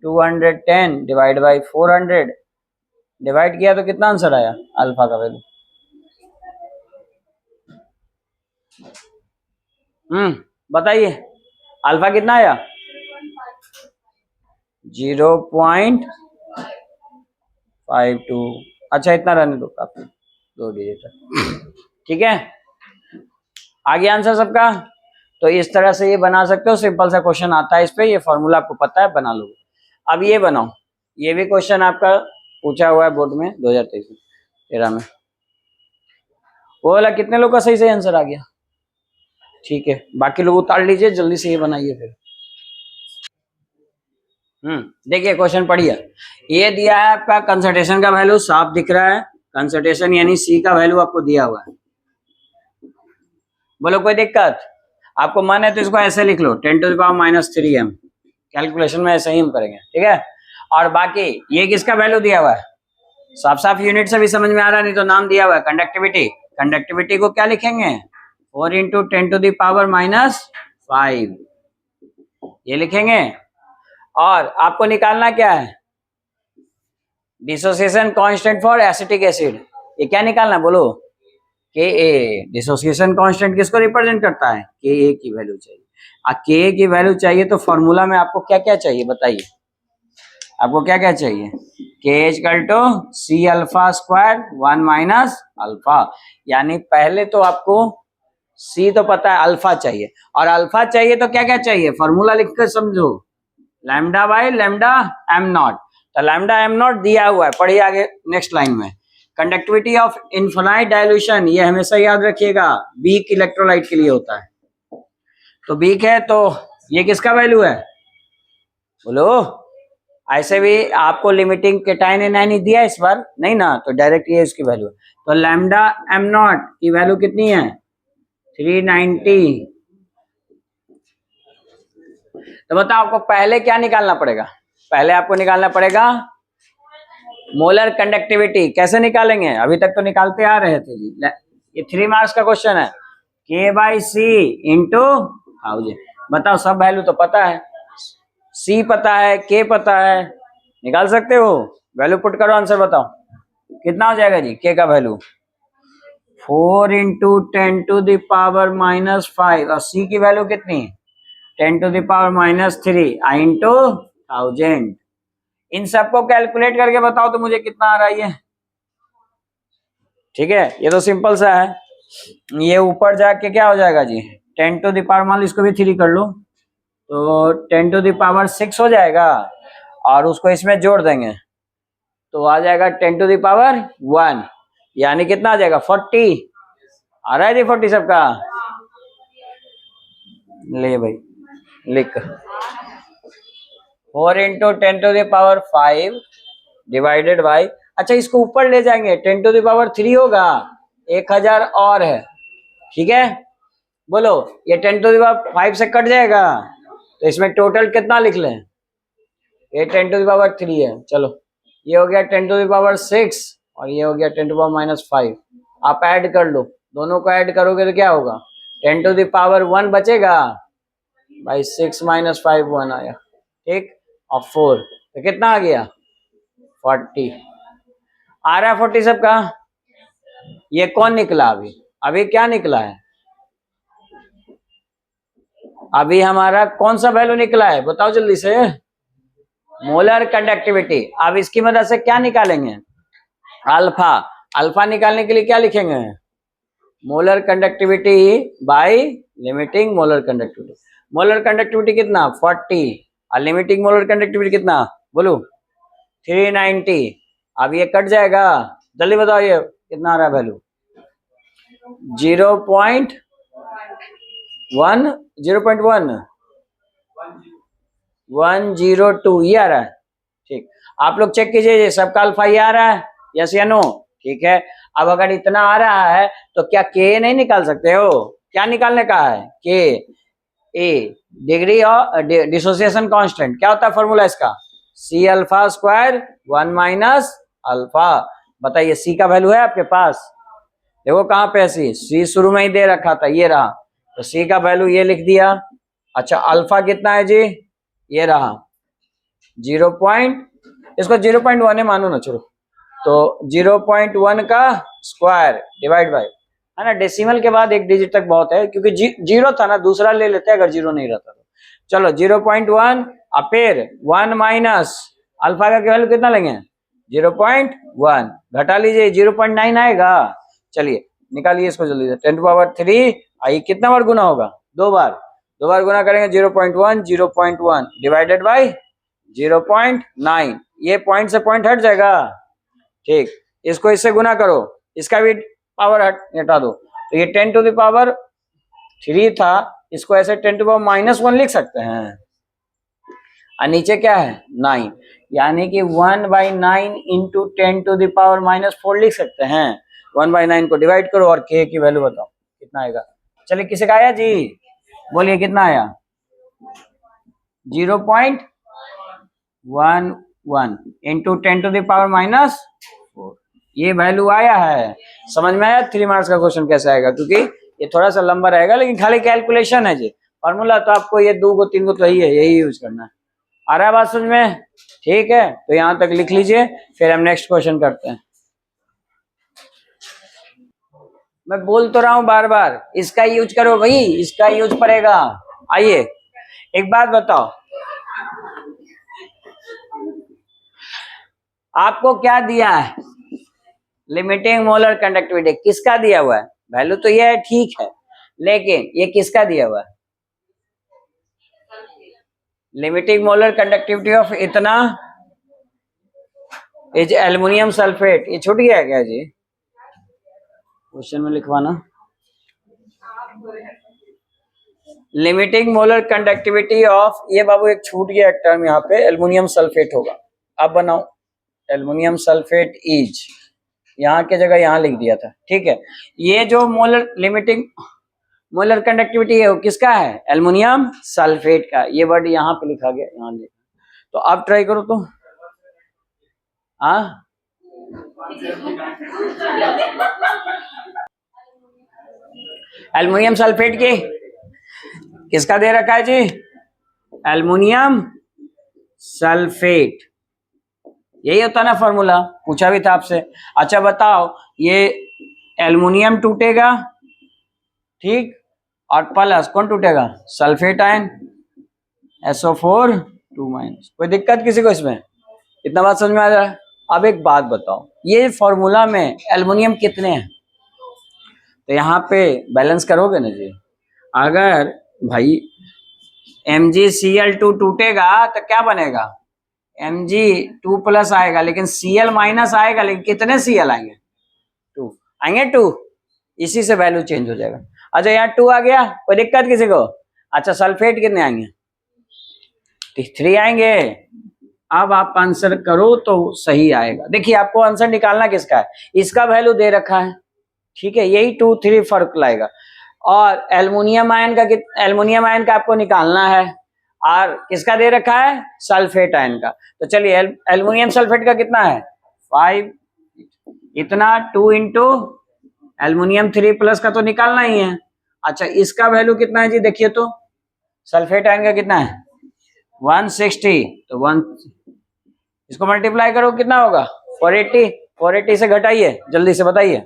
210 डिवाइड बाई 400 डिवाइड किया तो कितना आंसर आया अल्फा का वैल्यू? बताइए अल्फा कितना आया? 0.52। अच्छा इतना रहने दो, काफी 2 डिजिट है। ठीक है, आ गया आंसर सबका? तो इस तरह से ये बना सकते हो, सिंपल सा क्वेश्चन आता है इस पे, ये फॉर्मूला आपको पता है, बना लो। अब ये बनाओ, ये भी क्वेश्चन आपका पूछा हुआ है बोर्ड में 2013 में। वो वाला कितने लोग का सही से आंसर आ गया? ठीक है, बाकी लोग उतार लीजिए, जल्दी से ये बनाइए फिर। देखिए क्वेश्चन पढ़िए। ये दिया है आपका कंसंट्रेशन का वैल्यू, साफ दिख रहा है, कंसंट्रेशन यानी सी का वैल्यू आपको दिया हुआ है। बोलो कोई दिक्कत? आपको मन है तो इसको ऐसे लिख लो, 10⁻³ m। कैलकुलेशन में ऐसे ही हम करेंगे, ठीक है। और बाकी ये किसका वैल्यू दिया हुआ है? साफ साफ यूनिट से भी समझ में आ रहा है, नहीं तो नाम दिया हुआ है कंडक्टिविटी। कंडक्टिविटी को क्या लिखेंगे? 4 × 10⁻⁵ ये लिखेंगे। और आपको निकालना क्या है? Dissociation constant for acetic acid. ये क्या निकालना है बोलो? Ka। डिसोसिएशन कांस्टेंट किसको रिप्रेजेंट करता है? Ka की वैल्यू चाहिए। Ka की वैल्यू चाहिए तो फॉर्मूला में आपको क्या क्या चाहिए बताइए? आपको क्या क्या चाहिए? Ka = C∝² 1 - alpha. यानी पहले तो आपको C तो पता है, अल्फा चाहिए, और अल्फा चाहिए तो क्या क्या चाहिए? फॉर्मूला लिखकर समझो, λ/λm0। तो λm0 दिया हुआ है, पढ़िए आगे नेक्स्ट लाइन में। कंडक्टिविटी ऑफ इनफाइनाइट डाइल्यूशन, ये हमेशा याद रखिएगा, वीक इलेक्ट्रोलाइट के लिए होता है। तो वीक है तो ये किसका वैल्यू है बोलो? ऐसे भी आपको लिमिटिंग केटाइन एनायन दिया इस बार नहीं ना, तो डायरेक्ट ये इसकी वैल्यू है। तो λm0 की वैल्यू कितनी है? 390। तो बताओ आपको पहले क्या निकालना पड़ेगा? पहले आपको निकालना पड़ेगा मोलर कंडक्टिविटी। कैसे निकालेंगे? अभी तक तो निकालते आ रहे थे जी, ये 3 मार्क्स का क्वेश्चन है। K/C × 1000। बताओ, सब वैल्यू तो पता है, C पता है, K पता है, निकाल सकते हो। वैल्यू पुट करो, आंसर बताओ कितना हो जाएगा जी? K का वैल्यू 4 × 10⁻⁵ और C की वैल्यू कितनी? 10⁻³ × 1000। इन सबको कैलकुलेट करके बताओ तो मुझे कितना आ रहा है ये। ठीक है, ये तो सिंपल सा है। ये ऊपर जाके क्या हो जाएगा जी? 10⁻, इसको भी 3 कर लो तो 10⁻6 हो जाएगा, और उसको इसमें जोड़ देंगे तो आ जाएगा 10⁻1, यानी कितना आ जाएगा? 40 आ रहा है जी। 40 सबका ले भाई लिख। 4 × 10⁵ डिवाइडेड बाई, अच्छा इसको ऊपर ले जाएंगे, 10⁻³ होगा, 1000 और है, ठीक है। बोलो ये 10⁵ से कट जाएगा, तो इसमें टोटल कितना लिख लें? ये 10⁻³ है, चलो ये हो गया 10⁻6 और ये हो गया 10⁻⁵। आप ऐड कर लो, दोनों को ऐड करोगे तो क्या होगा? 10⁻1 बचेगा भाई, 6 - 5 1 आया, ठीक, और 4 तो कितना आ गया? 40 आ रहा है। 40 सबका। ये कौन निकला? अभी क्या निकला है? अभी हमारा कौन सा वैल्यू निकला है बताओ जल्दी से? Molar conductivity. अब इसकी मदद से क्या निकालेंगे? अल्फा। अल्फा निकालने के लिए क्या लिखेंगे? Molar conductivity by limiting molar conductivity. Molar conductivity कितना? 40 और लिमिटिंग मोलर कंडक्टिविटी कितना बोलो? 390। अब ये कट जाएगा, जल्दी बताओ ये कितना आ रहा है वैल्यू? 0.1 102 ये आ रहा है। ठीक, आप लोग चेक कीजिए सबका अल्फा ये आ रहा है, यस या नो? ठीक है, अब अगर इतना आ रहा है तो क्या के नहीं निकाल सकते हो? क्या निकालने का है? के ए डिग्री और डिसोसिएशन कांस्टेंट क्या होता है फॉर्मूला इसका? C∝² 1 - alpha. बताइए सी का वैल्यू है आपके पास? देखो कहाँ पे सी शुरू में ही दे रखा था, ये रहा, तो सी का वैल्यू ये लिख दिया। अच्छा अल्फा कितना है जी, ये रहा 0. इसको 0.1 मानो ना, चलो तो 0.1 का स्क्वायर डिवाइड बाय, है ना, डेसिमल के बाद एक डिजिट तक बहुत है, क्योंकि जीरो था ना, दूसरा ले लेते अगर जीरो नहीं रहता तो। चलो 0.1 और फिर 1 माइनस अल्फा का वैल्यू कितना लेंगे 0.1, घटा लीजिए 0.9 आएगा। चलिए निकालिए इसको जल्दी से, 10⁻3 आई कितना बार गुना होगा, दो बार गुना करेंगे 0.1 डिवाइडेड बाई 0.9, ये पॉइंट से पॉइंट हट जाएगा, ठीक, इसको इससे गुना करो, इसका भी पावर हटा दो, तो ये 10⁻3 था, इसको ऐसे 10⁻−1 लिख सकते हैं, और नीचे क्या है 9, यानी कि 1/9 इंटू 10⁻⁻4 लिख सकते हैं। 1/9 को डिवाइड करो और k की वैल्यू बताओ कितना आएगा। चलिए किसी का आया जी, बोलिए कितना आया 0.11 इंटू 10⁻⁻4, ये वैल्यू आया है। समझ में आया 3 मार्क्स का क्वेश्चन कैसे आएगा, क्योंकि ये थोड़ा सा लंबा रहेगा, लेकिन खाली कैलकुलेशन है जी, फॉर्मूला तो आपको ये 2 को 3 को तो यही यूज करना है। आ रहा है बात समझ में, ठीक है, तो यहां तक लिख लीजिए, फिर हम नेक्स्ट क्वेश्चन करते हैं। मैं बोल तो रहा हूं बार बार, इसका यूज करो भाई, इसका यूज पड़ेगा। आइए एक बात बताओ, आपको क्या दिया है, लिमिटिंग मोलर कंडक्टिविटी किसका दिया हुआ है, वैल्यू तो ये है ठीक है, लेकिन ये किसका दिया हुआ है, लिमिटिंग मोलर कंडक्टिविटी ऑफ इतना इज एल्युमिनियम सल्फेट, ये छूट गया क्या जी, क्वेश्चन में लिखवाना, लिमिटिंग मोलर कंडक्टिविटी ऑफ, ये बाबू एक छूट गया एक टर्म यहाँ पे, एल्युमिनियम सल्फेट होगा, अब बनाओ एल्युमिनियम सल्फेट इज, यहाँ की जगह यहाँ लिख दिया था, ठीक है, ये जो मोलर लिमिटिंग मोलर कंडक्टिविटी है वो किसका है, एल्युमिनियम सल्फेट का, ये वर्ड यहाँ पे लिखा गया, यहाँ लिखा, तो आप ट्राई करो तो, हाँ एल्युमिनियम सल्फेट की किसका दे रखा है जी, एल्युमिनियम सल्फेट, यही होता ना फॉर्मूला, पूछा भी था आपसे। अच्छा बताओ, ये एल्युमिनियम टूटेगा, ठीक, और प्लस कौन टूटेगा, सल्फेट आयन SO4 2-, कोई दिक्कत किसी को इसमें, इतना बात समझ में आ रहा है। अब एक बात बताओ, ये फॉर्मूला में एल्युमिनियम कितने हैं, तो यहाँ पे बैलेंस करोगे ना जी, अगर भाई MgCl2 टूटेगा तो क्या बनेगा, Mg2+ आएगा, लेकिन Cl- आएगा, लेकिन कितने Cl आएंगे, 2 आएंगे, 2, इसी से वैल्यू चेंज हो जाएगा। अच्छा यहाँ 2 आ गया, कोई दिक्कत किसी को, अच्छा सल्फेट कितने आएंगे, 3 आएंगे। अब आप आंसर करो तो सही आएगा, देखिए आपको आंसर निकालना किसका है, इसका वैल्यू दे रखा है, ठीक है, यही 2 3 फर्क लाएगा, और एल्युमिनियम आयन का आपको निकालना है, और किसका दे रखा है, सल्फेट आयन का, तो चलिए एल्युमिनियम सल्फेट का कितना है 5, इतना 2 इंटू एल्युमिनियम 3+ का तो निकालना ही है। अच्छा इसका वैल्यू कितना है जी, देखिए तो सल्फेट आयन का कितना है 160, तो 1 इसको मल्टीप्लाई करो कितना होगा 480, 480 से घटाइए जल्दी से बताइए,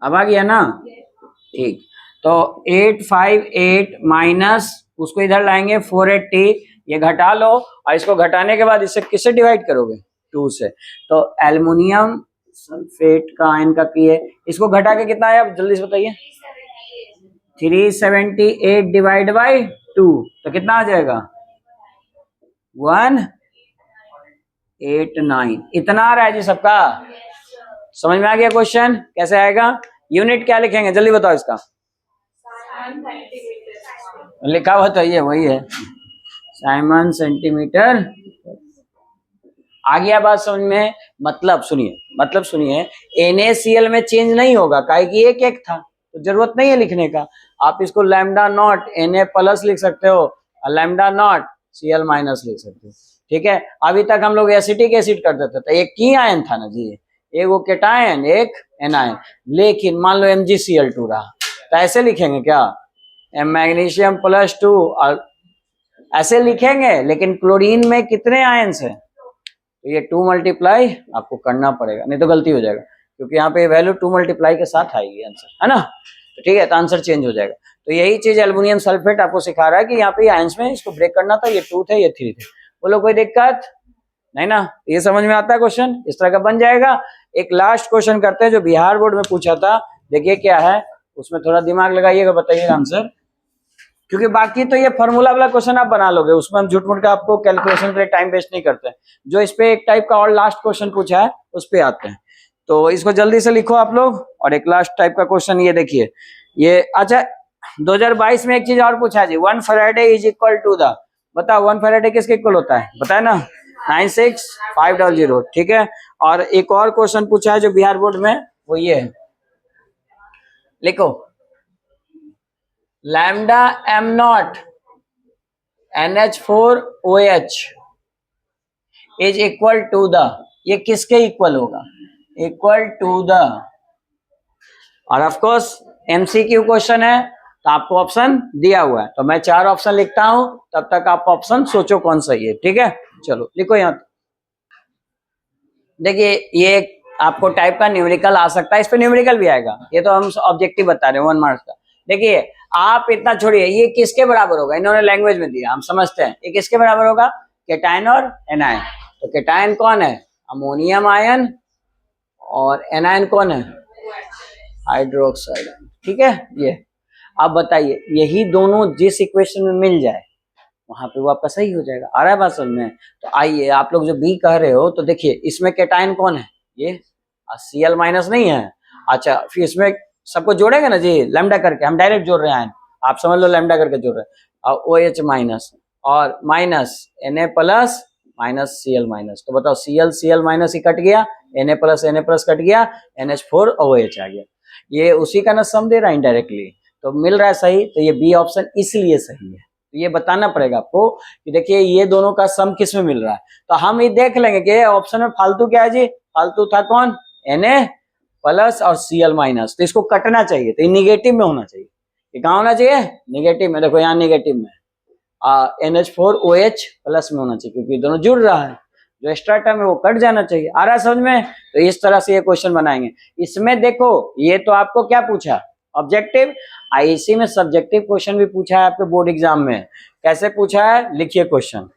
अब आ गया ना, ठीक, तो 858 माइनस उसको इधर लाएंगे 480, ये घटा लो, और इसको घटाने के बाद इससे किससे डिवाइड करोगे 2 से, तो एल्युमिनियम सल्फेट का आयन का पी है, इसको घटा के कितना आया जल्दी से बताइए, 378 डिवाइड बाई 2, तो कितना आ जाएगा 189, इतना आ रहा है जी सबका, समझ में आ गया क्वेश्चन कैसे आएगा, यूनिट क्या लिखेंगे जल्दी बताओ, इसका लिखा हुआ तो ये वही है साइमन सेंटीमीटर, आ गया बात समझ में, मतलब सुनिए NaCl में चेंज नहीं होगा, काहे कि एक एक था, तो जरूरत नहीं है लिखने का, आप इसको लैम्डा नॉट Na+ लिख सकते हो, और लैम्डा नॉट Cl- लिख सकते हो, ठीक है। अभी तक हम लोग एसिटिक एसिड करते थे, तो एक ही आयन था ना जी, एक वो केटायन एक एनायन। लेकिन मान लो MgCl2 रहा तो ऐसे लिखेंगे क्या, मैग्नीशियम +2 और ऐसे लिखेंगे, लेकिन क्लोरीन में कितने आयंस है तो ये 2 मल्टीप्लाई आपको करना पड़ेगा, नहीं तो गलती हो जाएगा, क्योंकि यहाँ पे वैल्यू 2 मल्टीप्लाई के साथ आएगी आंसर, है ना। तो ठीक है, तो आंसर चेंज हो जाएगा। तो यही चीज एल्युमिनियम सल्फेट आपको सिखा रहा है कि यहाँ पे आयंस में इसको ब्रेक करना था, ये 2 थे ये 3 थे। बोलो कोई दिक्कत नहीं ना, ये समझ में आता है क्वेश्चन, इस तरह का बन जाएगा। एक लास्ट क्वेश्चन करते हैं जो बिहार बोर्ड में पूछा था, देखिए क्या है, उसमें थोड़ा दिमाग लगाइएगा, बताइएगा आंसर, क्योंकि बाकी तो ये फॉर्मूला वाला क्वेश्चन आप बना लोगे, उसमें हम झूठ मूठ का आपको कैलकुलेशन के लिए टाइम वेस्ट नहीं करते हैं। जो इस पे एक टाइप का और लास्ट क्वेश्चन पूछा है उस पे आते हैं, तो इसको जल्दी से लिखो आप लोग। और एक लास्ट टाइप का क्वेश्चन ये देखिए, ये अच्छा 2022 में एक चीज और पूछा है जी, 1 faraday is equal to the, बताओ 1 फैराडे किसके इक्वल होता है, बताए ना, 96500, ठीक है। और एक और क्वेश्चन पूछा है जो बिहार बोर्ड में, वो ये है, लिखो lambda M not NH4OH is equal to the, ये किसके इक्वल होगा, इक्वल टू द, और ऑफ कोर्स MCQ क्वेश्चन है तो आपको ऑप्शन दिया हुआ है, तो मैं 4 ऑप्शन लिखता हूं, तब तक आप ऑप्शन सोचो कौन सही है, ठीक है। चलो लिखो यहां, देखिए ये आपको टाइप का न्यूमेरिकल आ सकता है, इस पे न्यूमेरिकल भी आएगा, ये तो हम ऑब्जेक्टिव बता रहे हैं 1 मार्क्स का। देखिए आप इतना छोड़िए, ये किसके बराबर होगा, इन्होंने लैंग्वेज में दिया, हम समझते हैं, ये किसके बराबर होगा, केटायन और एनायन। तो केटायन कौन है, अमोनियम आयन, और एनायन कौन है, हाइड्रोक्साइड, ठीक है। ये अब बताइए, यही दोनों जिस इक्वेशन में मिल जाए वहां पे वो आपका सही हो जाएगा, आ रहा है बात समझ में। तो आइए आप लोग जो बी कह रहे हो, तो देखिए इसमें केटायन कौन है, ये Cl माइनस नहीं है, अच्छा फिर इसमें सबको जोड़ेंगे ना जी, लैम्डा करके, हम डायरेक्ट जोड़ रहे हैं, आप समझ लो लैम्डा करके जोड़ रहे हैं, और OH माइनस और minus Na plus minus Cl minus, तो बताओ Cl माइनस ही कट गया, Na प्लस कट गया, NH4OH आ गया, ये उसी का ना सम दे रहा है इनडायरेक्टली, तो मिल रहा है सही, तो ये बी ऑप्शन इसलिए सही है। तो ये बताना पड़ेगा आपको कि देखिए ये दोनों का सम किस में मिल रहा है, तो हम ये देख लेंगे कि ऑप्शन में फालतू क्या है जी, फालतू था कौन, Na प्लस और Cl माइनस, तो इसको कटना चाहिए, तो ये निगेटिव में होना चाहिए, ये कहाँ होना चाहिए, निगेटिव में, देखो यहाँ निगेटिव में, NH4OH प्लस में होना चाहिए, क्योंकि दोनों जुड़ रहा है, जो एक्स्ट्रा टर्म है वो कट जाना चाहिए, आ रहा है समझ में। तो इस तरह से ये क्वेश्चन बनाएंगे। इसमें देखो ये तो आपको क्या पूछा, ऑब्जेक्टिव, आईसी में सब्जेक्टिव क्वेश्चन भी पूछा है आपके बोर्ड एग्जाम में, कैसे पूछा है, लिखिए क्वेश्चन।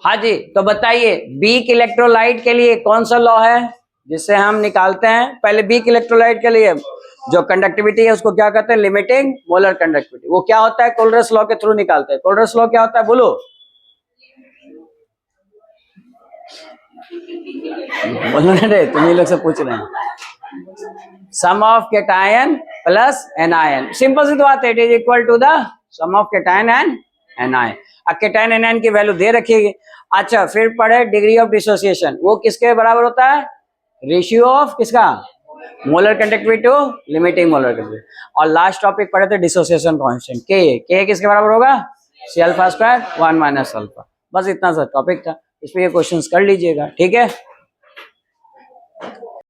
हाँ जी, तो बताइए वीक इलेक्ट्रोलाइट के लिए कौन सा लॉ है जिससे हम निकालते हैं, पहले वीक इलेक्ट्रोलाइट के लिए जो कंडक्टिविटी है उसको क्या कहते हैं, लिमिटिंग मोलर कंडक्टिविटी, वो क्या होता है, कोलरस लॉ के थ्रू निकालते हैं। कोलरस लॉ क्या होता है, बोलो, बोलो रे, तुम ही लोग से पूछ रहे हैं, sum of cation plus anion, simple सी बात है, it is equal to the sum of cation and anion. अब केटायन एनायन की वैल्यू दे रखिएगी। अच्छा फिर पढ़े डिग्री ऑफ डिसोसिएशन, वो किसके बराबर होता है, रेशियो ऑफ किसका, molar conductivity to limiting molar conductivity. और लास्ट टॉपिक पढ़े थे डिसोसिएशन कांस्टेंट, के किसके बराबर होगा, C alpha square 1 minus alpha. बस इतना सा टॉपिक था, इस पे ये क्वेश्चंस कर लीजिएगा, ठीक है।